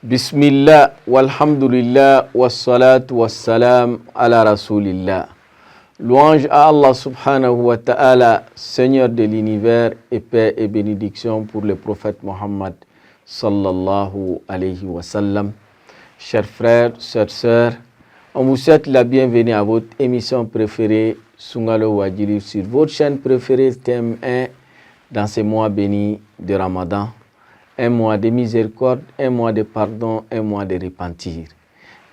Bismillah, walhamdulillah, wassalatu wassalam ala rasulillah. Louange à Allah subhanahu wa ta'ala, Seigneur de l'univers, et paix et bénédiction pour le prophète Mohammed sallallahu alayhi wa sallam. Chers frères, chères sœurs, on vous souhaite la bienvenue à votre émission préférée, Sungalo Wadjiri, sur votre chaîne préférée, thème 1, dans ce mois béni de Ramadan. Un mois de miséricorde, un mois de pardon, un mois de repentir.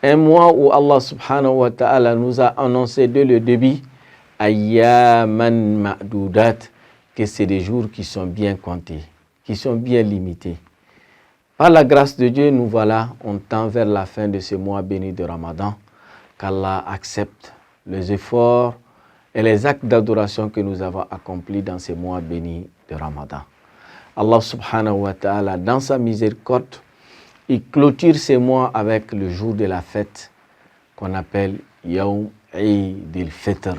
Un mois où Allah subhanahu wa ta'ala nous a annoncé dès le début, Ayyaman ma'doudat, que c'est des jours qui sont bien comptés, qui sont bien limités. Par la grâce de Dieu, nous voilà, on tend vers la fin de ce mois béni de Ramadan, qu'Allah accepte les efforts et les actes d'adoration que nous avons accomplis dans ce mois béni de Ramadan. Allah subhanahu wa ta'ala, dans sa miséricorde, il clôture ces mois avec le jour de la fête qu'on appelle Yawm Eid al-Fitr,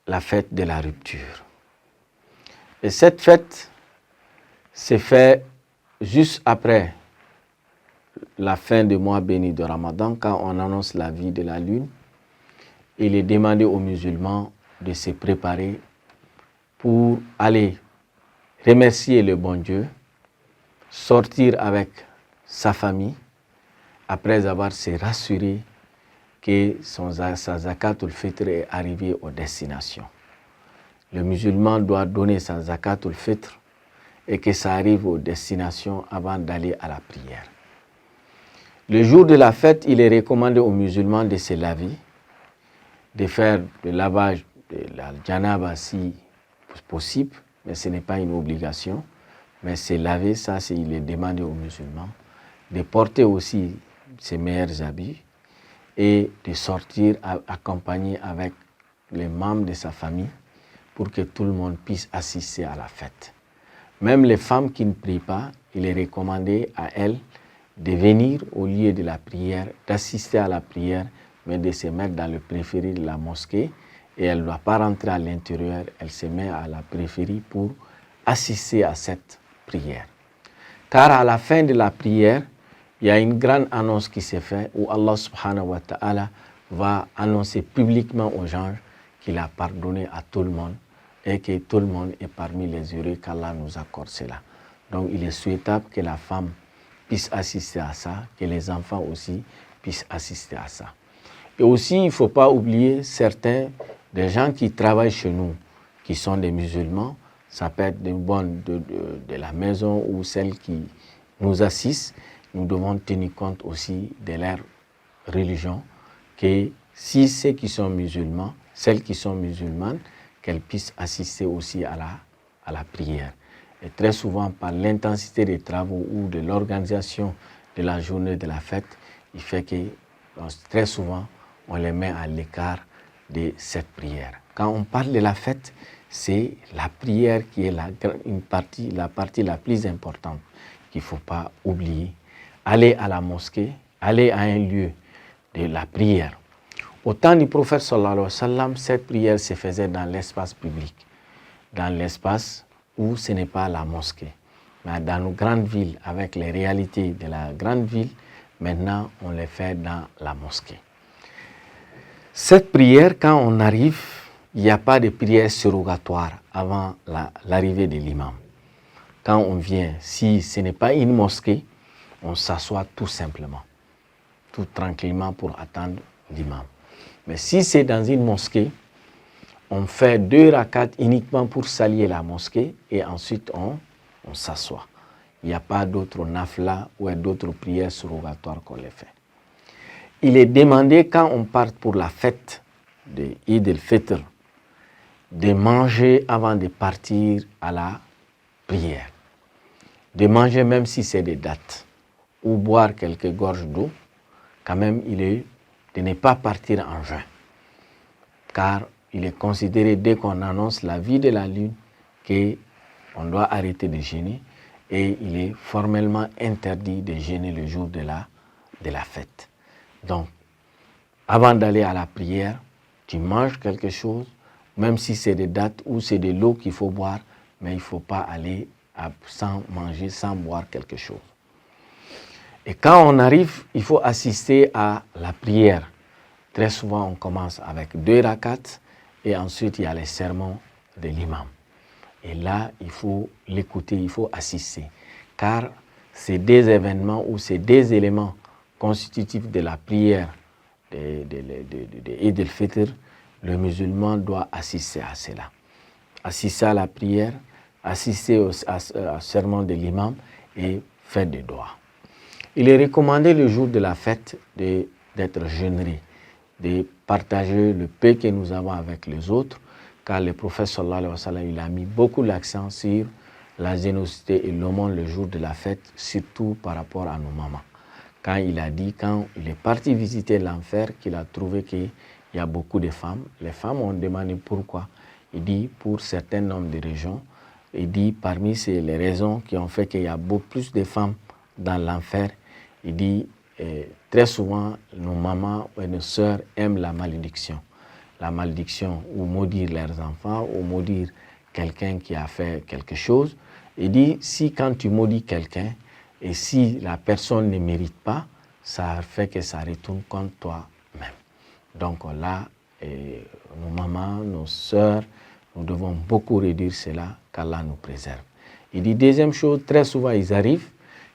la fête de la rupture. Et cette fête s'est faite juste après la fin du mois béni de Ramadan, quand on annonce la vie de la lune. Il est demandé aux musulmans de se préparer pour aller remercier le bon Dieu, sortir avec sa famille, après avoir se rassuré que sa zakat al-fitr est arrivée aux destinations. Le musulman doit donner sa zakat al-fitr et que ça arrive aux destinations avant d'aller à la prière. Le jour de la fête, il est recommandé aux musulmans de se laver, de faire le lavage de la janaba si possible, mais ce n'est pas une obligation. Mais c'est laver, ça, il est demandé aux musulmans, de porter aussi ses meilleurs habits et de sortir accompagné avec les membres de sa famille pour que tout le monde puisse assister à la fête. Même les femmes qui ne prient pas, il est recommandé à elles de venir au lieu de la prière, d'assister à la prière, mais de se mettre dans le périphérie de la mosquée. Et elle ne doit pas rentrer à l'intérieur, elle se met à la périphérie pour assister à cette prière. Car à la fin de la prière, il y a une grande annonce qui s'est faite où Allah subhanahu wa ta'ala va annoncer publiquement aux gens qu'il a pardonné à tout le monde et que tout le monde est parmi les heureux qu'Allah nous accorde cela. Donc il est souhaitable que la femme puisse assister à ça, que les enfants aussi puissent assister à ça. Et aussi, il ne faut pas oublier des gens qui travaillent chez nous, qui sont des musulmans, ça peut être des bonnes de la maison ou celles qui nous assistent. Nous devons tenir compte aussi de leur religion, que si ceux qui sont musulmans, celles qui sont musulmanes, qu'elles puissent assister aussi à la prière. Et très souvent, par l'intensité des travaux ou de l'organisation de la journée de la fête, il fait que très souvent, on les met à l'écart de cette prière. Quand on parle de la fête, c'est la prière qui est la partie la plus importante qu'il ne faut pas oublier. Aller à la mosquée, aller à un lieu de la prière. Au temps du prophète sallallahu alayhi wa sallam, cette prière se faisait dans l'espace public, dans l'espace où ce n'est pas la mosquée. Mais dans nos grandes villes, avec les réalités de la grande ville, maintenant on les fait dans la mosquée. Cette prière, quand on arrive, il n'y a pas de prière surrogatoire avant l'arrivée de l'imam. Quand on vient, si ce n'est pas une mosquée, on s'assoit tout simplement, tout tranquillement pour attendre l'imam. Mais si c'est dans une mosquée, on fait 2 rakats uniquement pour saluer la mosquée et ensuite on s'assoit. Il n'y a pas d'autres nafla ou d'autres prières surrogatoires qu'on les fait. Il est demandé, quand on part pour la fête de Eid al-Fitr, de manger avant de partir à la prière. De manger même si c'est des dattes, ou boire quelques gorges d'eau, quand même il est de ne pas partir en jeûne. Car il est considéré, dès qu'on annonce la vie de la lune, qu'on doit arrêter de jeûner, et il est formellement interdit de jeûner le jour de la fête. Donc, avant d'aller à la prière, tu manges quelque chose, même si c'est des dattes ou c'est de l'eau qu'il faut boire, mais il ne faut pas aller sans manger, sans boire quelque chose. Et quand on arrive, il faut assister à la prière. Très souvent, on commence avec 2 rakats et ensuite il y a les sermons de l'imam. Et là, il faut l'écouter, il faut assister. Car c'est des événements ou c'est des éléments constitutifs de la prière de Eid al-Fitr. Le musulman doit assister à cela. Assister à la prière, assister au sermon de l'imam et faire des doigts. Il est recommandé le jour de la fête d'être jeûnéré, de partager le peu que nous avons avec les autres, car le prophète sallallahu alayhi wa sallam, il a mis beaucoup l'accent sur la générosité et l'aumône le jour de la fête, surtout par rapport à nos mamans. Quand il a dit, quand il est parti visiter l'enfer, qu'il a trouvé qu'il y a beaucoup de femmes, les femmes ont demandé pourquoi. Il dit, pour certains nombres de régions, il dit, parmi les raisons qui ont fait qu'il y a beaucoup plus de femmes dans l'enfer, il dit, très souvent, nos mamans et nos sœurs aiment la malédiction. La malédiction, ou maudire leurs enfants, ou maudire quelqu'un qui a fait quelque chose. Il dit, si quand tu maudis quelqu'un, et si la personne ne mérite pas, ça fait que ça retourne contre toi-même. Donc là, nos mamans, nos sœurs, nous devons beaucoup réduire cela, qu'Allah nous préserve. Il dit, deuxième chose, très souvent, il arrive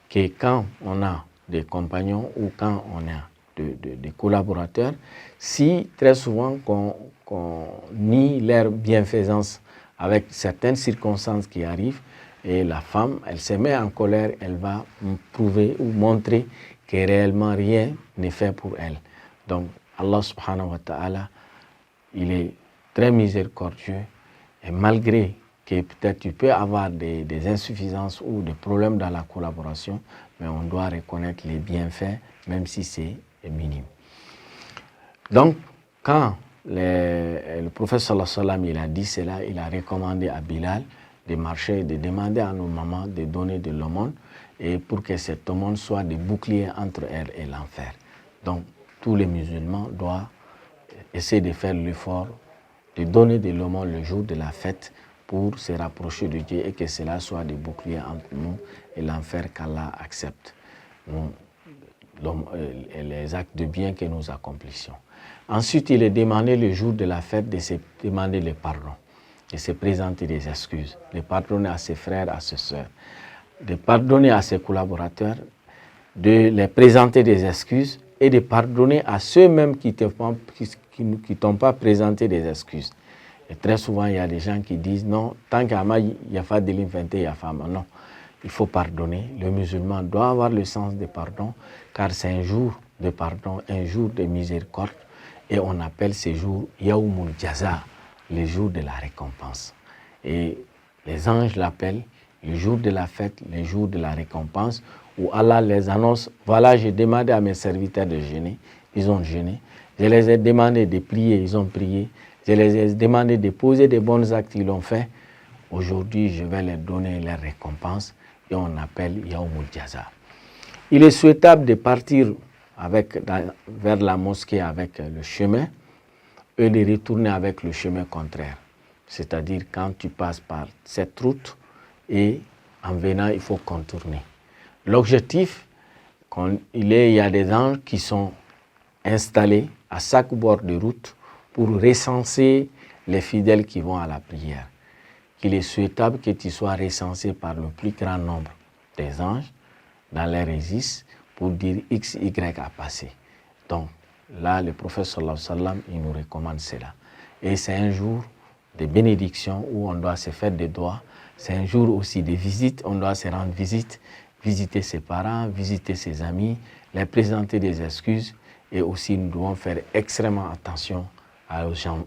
que quand on a des compagnons ou quand on a des collaborateurs, si très souvent qu'on nie leur bienfaisance avec certaines circonstances qui arrivent, et la femme, elle se met en colère, elle va prouver ou montrer que réellement rien n'est fait pour elle. Donc Allah subhanahu wa ta'ala, il est très miséricordieux et malgré que peut-être tu peux avoir des insuffisances ou des problèmes dans la collaboration, mais on doit reconnaître les bienfaits même si c'est minime. Donc quand le prophète sallallahu alayhi wa sallam il a dit cela, il a recommandé à Bilal de marcher, de demander à nos mamans de donner de l'aumône et pour que cette aumône soit des boucliers entre elles et l'enfer. Donc tous les musulmans doivent essayer de faire l'effort de donner de l'aumône le jour de la fête pour se rapprocher de Dieu et que cela soit des boucliers entre nous et l'enfer qu'Allah accepte. Les actes de bien que nous accomplissions. Ensuite, il est demandé le jour de la fête de se demander le pardon, de se présenter des excuses, de pardonner à ses frères, à ses sœurs, de pardonner à ses collaborateurs, de les présenter des excuses et de pardonner à ceux-mêmes qui t'ont pas présenté des excuses. Et très souvent, il y a des gens qui disent non, tant qu'il y a pas de l'inventé, il y a pas. Non, il faut pardonner. Le musulman doit avoir le sens du pardon, car c'est un jour de pardon, un jour de miséricorde, et on appelle ce jour Yawmul Jaza, le jour de la récompense. Et les anges l'appellent le jour de la fête, le jour de la récompense, où Allah les annonce, voilà, j'ai demandé à mes serviteurs de jeûner, ils ont jeûné. Je les ai demandé de prier, ils ont prié. Je les ai demandé de poser des bons actes, ils l'ont fait. Aujourd'hui, je vais leur donner leur récompense et on appelle Yawmul Jaza. Il est souhaitable de partir vers la mosquée avec le chemin et de retourner avec le chemin contraire. C'est-à-dire quand tu passes par cette route et en venant, il faut contourner. L'objectif, il y a des anges qui sont installés à chaque bord de route pour recenser les fidèles qui vont à la prière. Qu'il est souhaitable que tu sois recensé par le plus grand nombre des anges dans les registres pour dire X, Y a passé. Donc là, le prophète sallallahu alayhi wa sallam, il nous recommande cela. Et c'est un jour de bénédiction où on doit se faire des doigts. C'est un jour aussi de visite, on doit se rendre visite, visiter ses parents, visiter ses amis, leur présenter des excuses. Et aussi, nous devons faire extrêmement attention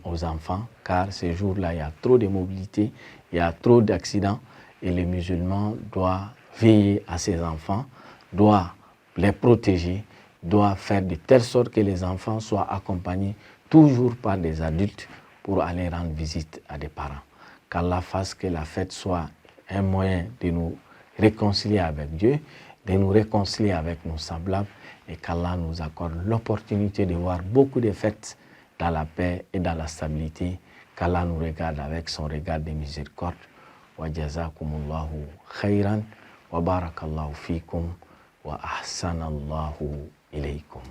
aux enfants, car ces jours-là, il y a trop de mobilité, il y a trop d'accidents, et les musulmans doivent veiller à ces enfants, doivent les protéger, doivent faire de telle sorte que les enfants soient accompagnés toujours par des adultes pour aller rendre visite à des parents. Qu'Allah fasse que la fête soit un moyen de nous réconcilier avec Dieu, de nous réconcilier avec nos semblables, et qu'Allah nous accorde l'opportunité de voir beaucoup de fêtes dans la paix et dans la stabilité, qu'Allah nous regarde avec son regard de miséricorde. Wa jazakumullahu khayran wa barakallahu fikum. wa ahsanallahu ilaykum.